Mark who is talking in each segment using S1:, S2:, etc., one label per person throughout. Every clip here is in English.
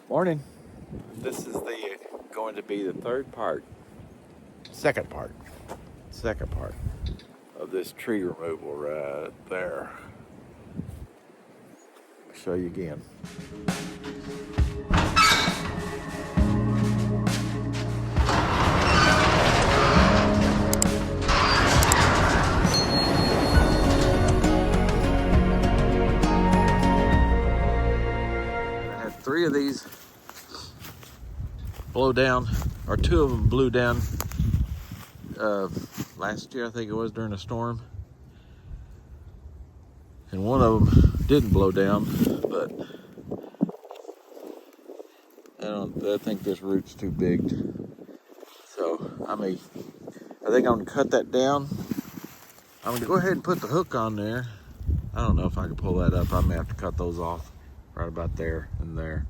S1: Morning. This is going to be the second part of this tree removal right there. I'll show you again. I had 3 of these blow down, or 2 of them blew down last year, I think it was, during a storm, and one of them didn't blow down, but I think this root's too big, so I think I'm gonna cut that down. I'm gonna go ahead and put the hook on there. I don't know if I can pull that up. I may have to cut those off right about there and there.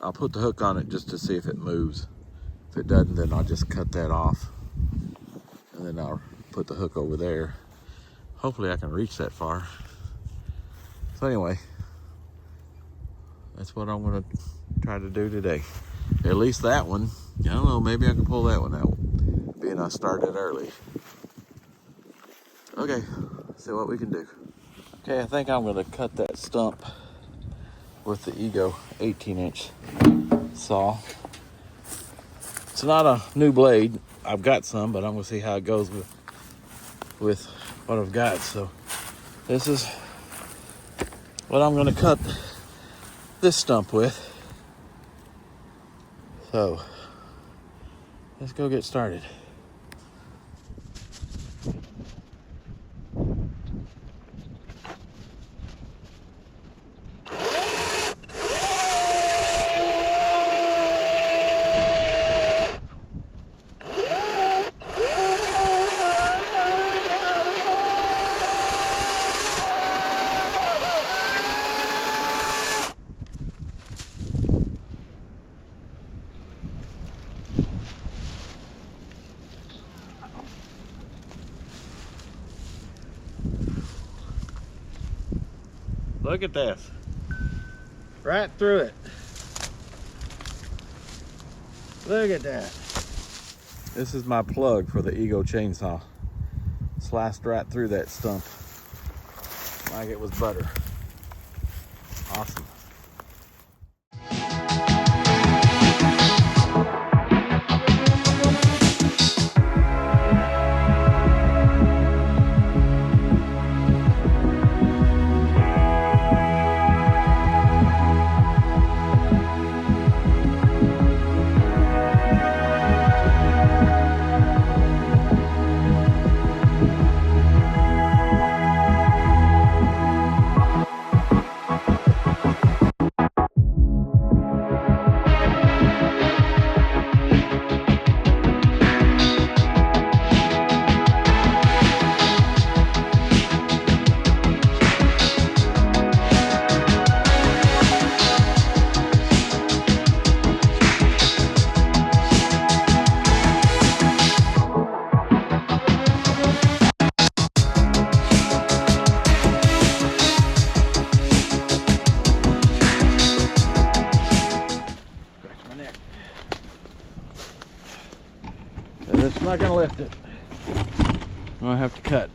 S1: I'll put the hook on it just to see if it moves. If it doesn't, then I'll just cut that off, and then I'll put the hook over there. Hopefully I can reach that far. So anyway, that's what I'm gonna try to do today. At least that one. I don't know, maybe I can pull that one out, being I started early. Okay, see what we can do. Okay, I think I'm gonna cut that stump with the Ego 18-inch saw. It's not a new blade. I've got some, but I'm gonna see how it goes with what I've got. So this is what I'm gonna cut this stump with. So let's go get started. Look at this. Right through it. Look at that. This is my plug for the Ego chainsaw. Sliced right through that stump like it was butter. Awesome. It's not gonna lift it. I'm gonna have to cut.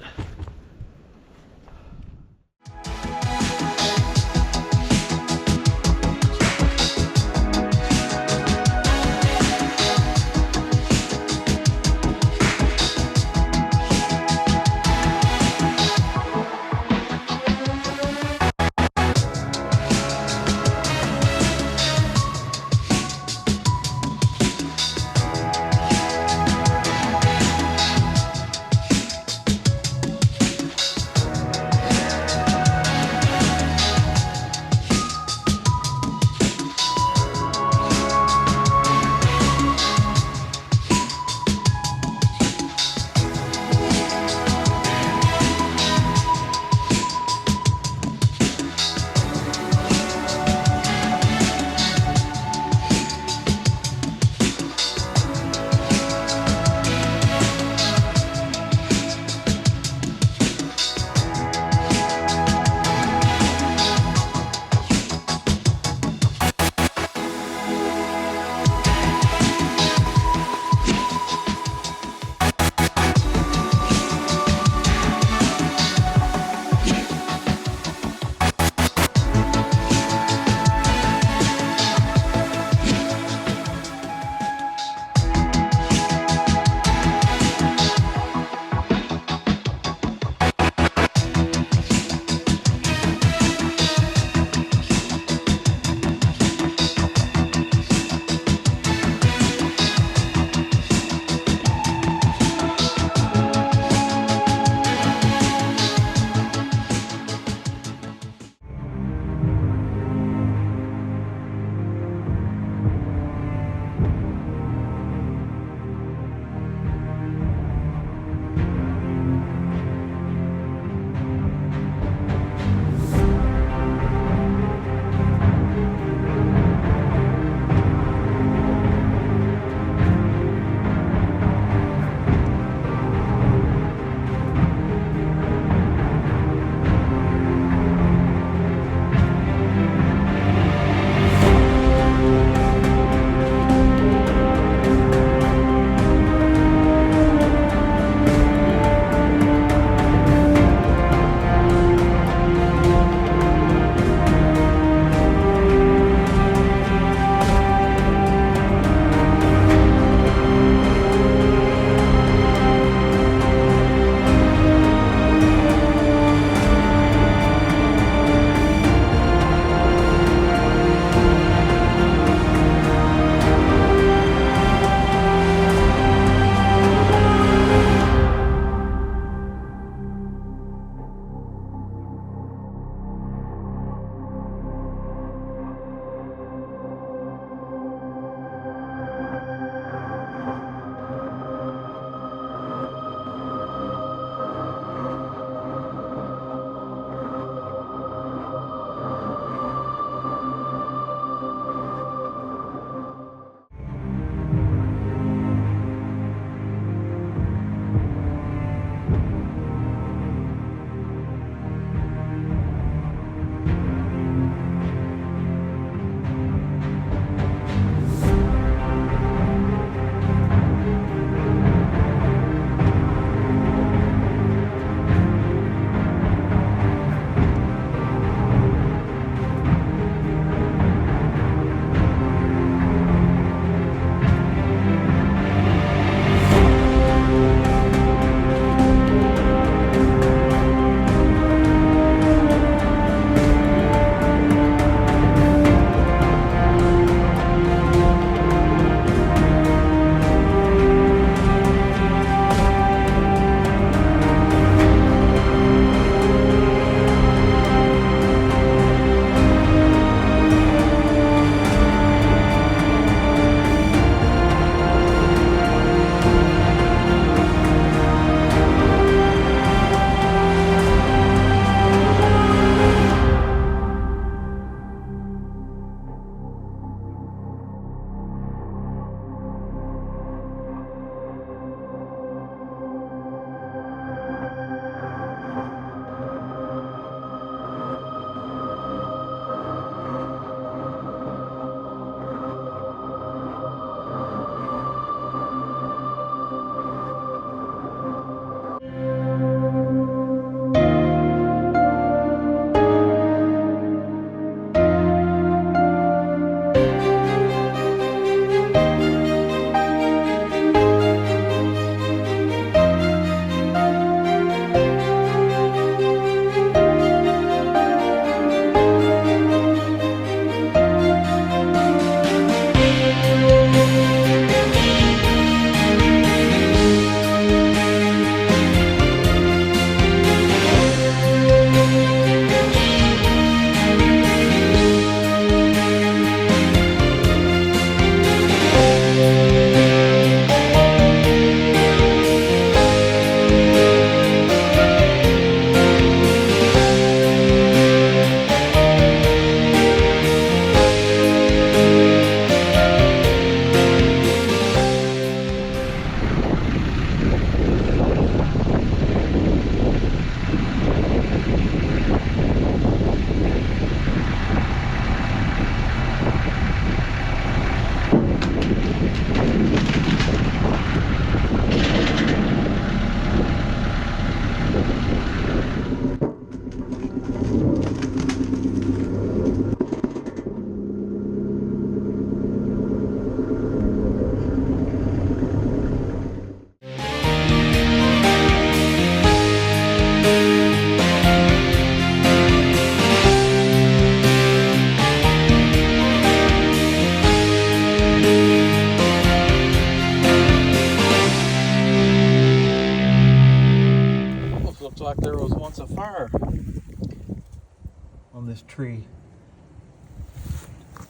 S1: tree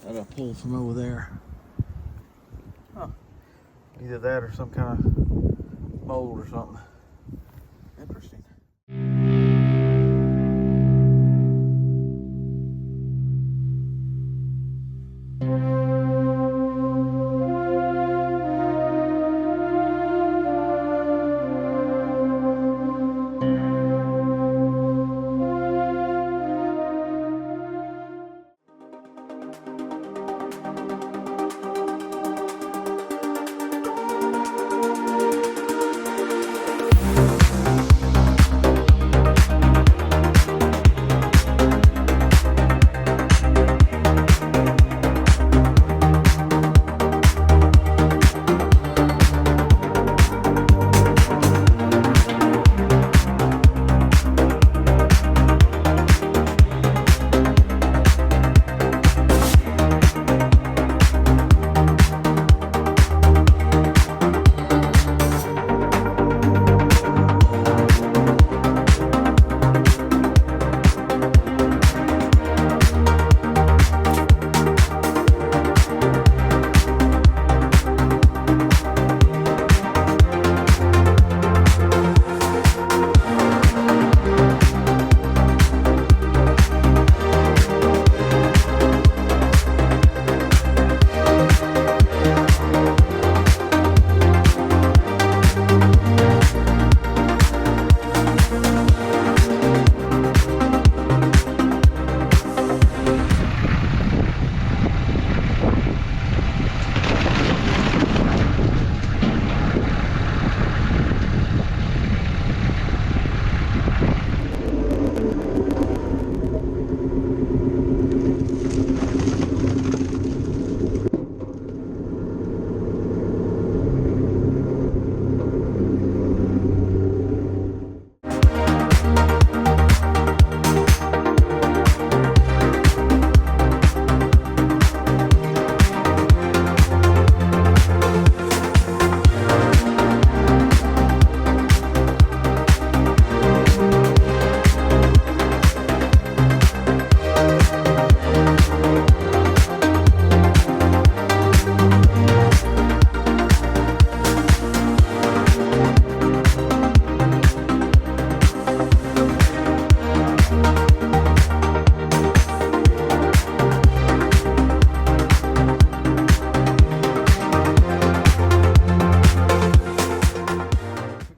S1: that I pulled from over there. Huh. Either that or some kind of mold or something. Interesting.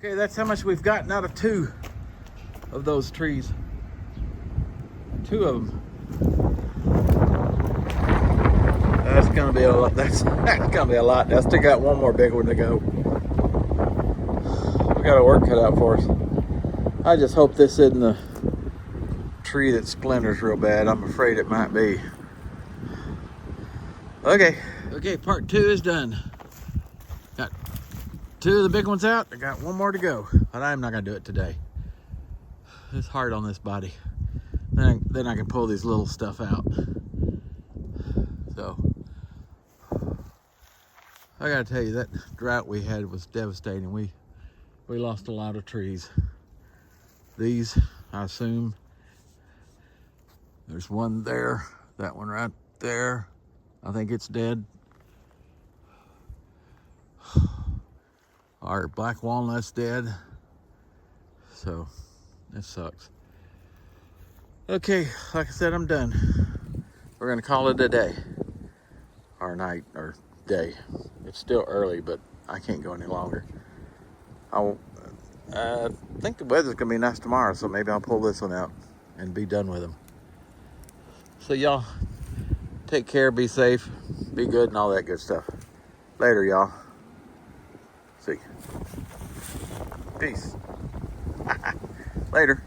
S1: Okay, that's how much we've gotten out of 2 of those trees. 2 of them. That's gonna be a lot. That's gonna be a lot. I still got one more big one to go. We got our work cut out for us. I just hope this isn't the tree that splinters real bad. I'm afraid it might be. Okay, part 2 is done. Got 2 of the big ones out. I got 1 more to go, but I'm not gonna do it today. It's hard on this body. Then I can pull these little stuff out. So I gotta tell you, that drought we had was devastating. We lost a lot of trees. These, I assume, there's one there, that one right there. I think it's dead. Our black walnut's dead. So that sucks. Okay, like I said, I'm done. We're gonna call it a day, or night, or day. It's still early, but I can't go any longer. I think the weather's gonna be nice tomorrow, so maybe I'll pull this one out and be done with them. So y'all, take care, be safe, be good, and all that good stuff. Later, y'all. See. Peace. Later.